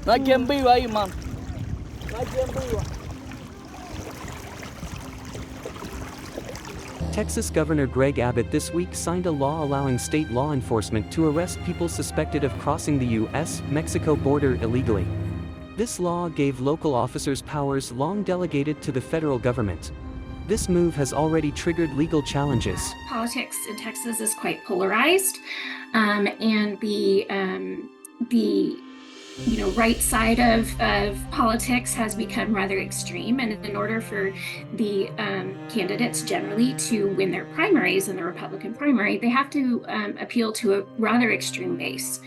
No hay quien viva ahí, mano. No hay quien viva. Texas Governor Greg Abbott this week signed a law allowing state law enforcement to arrest people suspected of crossing the U.S.-Mexico border illegally. This law gave local officers powers long delegated to the federal government. This move has already triggered legal challenges. Politics in Texas is quite polarized, and the right side of politics has become rather extreme. And in order for the candidates generally to win their primaries in the Republican primary, they have to appeal to a rather extreme base.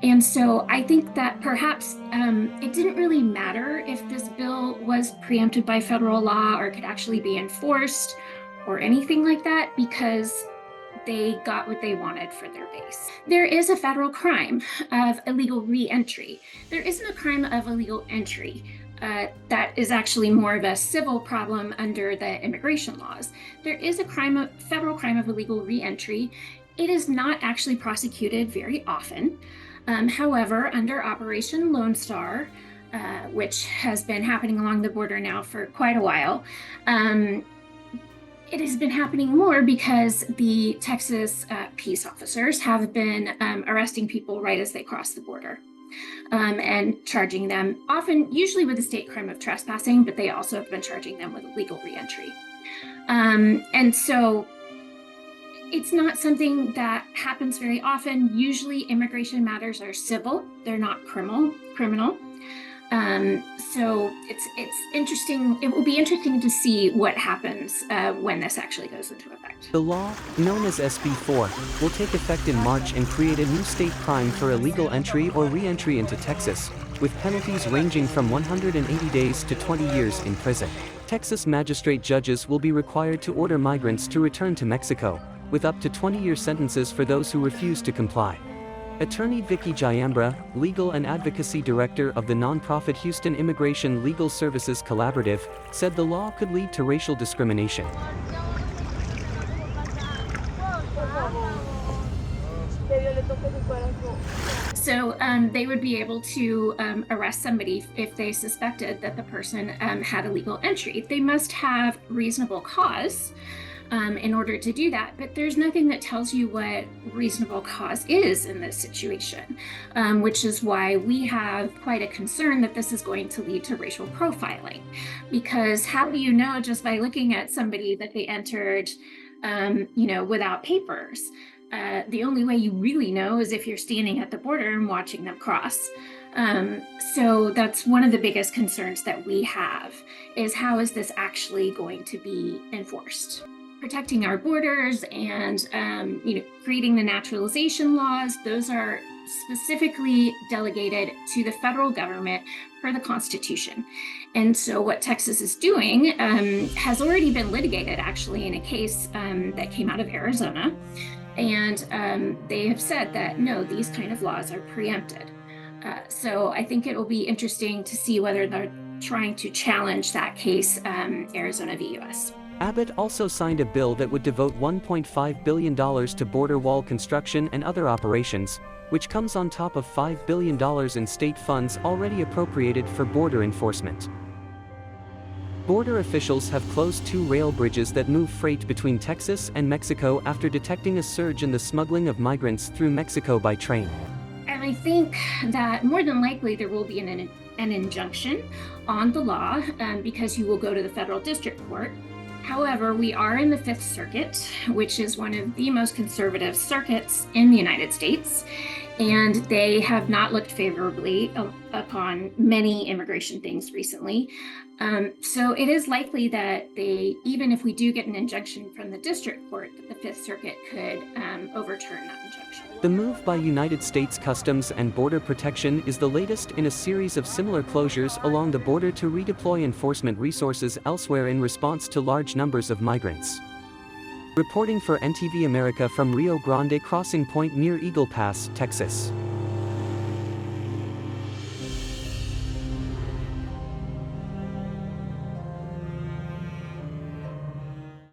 And so I think that perhaps it didn't really matter if this bill was preempted by federal law or could actually be enforced or anything like that, because they got what they wanted for their base. There is a federal crime of illegal re-entry. There isn't a crime of illegal entry. That is actually more of a civil problem under the immigration laws. There is a federal crime of illegal re-entry. It is not actually prosecuted very often. However, under Operation Lone Star, which has been happening along the border now for quite a while, it has been happening more because the Texas peace officers have been arresting people right as they cross the border and charging them, usually with the state crime of trespassing, but they also have been charging them with illegal reentry. And so it's not something that happens very often. Usually immigration matters are civil, they're not criminal. So it's interesting. It will be interesting to see what happens when this actually goes into effect. The law, known as SB 4, will take effect in March and create a new state crime for illegal entry or re-entry into Texas, with penalties ranging from 180 days to 20 years in prison. Texas magistrate judges will be required to order migrants to return to Mexico, with up to 20-year sentences for those who refuse to comply. Attorney Vicky Giambra, Legal and Advocacy Director of the nonprofit Houston Immigration Legal Services Collaborative, said the law could lead to racial discrimination. So they would be able to arrest somebody if they suspected that the person had illegal entry. They must have reasonable cause in order to do that, but there's nothing that tells you what reasonable cause is in this situation, which is why we have quite a concern that this is going to lead to racial profiling. Because how do you know just by looking at somebody that they entered, without papers? The only way you really know is if you're standing at the border and watching them cross. So that's one of the biggest concerns that we have, is how is this actually going to be enforced? Protecting our borders and creating the naturalization laws, those are specifically delegated to the federal government per the Constitution. And so what Texas is doing has already been litigated actually in a case that came out of Arizona. And they have said that no, these kind of laws are preempted. So I think it will be interesting to see whether they're trying to challenge that case, Arizona v. US. Abbott also signed a bill that would devote $1.5 billion to border wall construction and other operations, which comes on top of $5 billion in state funds already appropriated for border enforcement. Border officials have closed 2 rail bridges that move freight between Texas and Mexico after detecting a surge in the smuggling of migrants through Mexico by train. And I think that more than likely there will be an injunction on the law because you will go to the federal district court. However, we are in the Fifth Circuit, which is one of the most conservative circuits in the United States, and they have not looked favorably upon many immigration things recently. So it is likely that even if we do get an injunction from the district court, that the Fifth Circuit could overturn that injunction. The move by United States Customs and Border Protection is the latest in a series of similar closures along the border to redeploy enforcement resources elsewhere in response to large numbers of migrants. Reporting for NTV America from Rio Grande Crossing Point near Eagle Pass, Texas.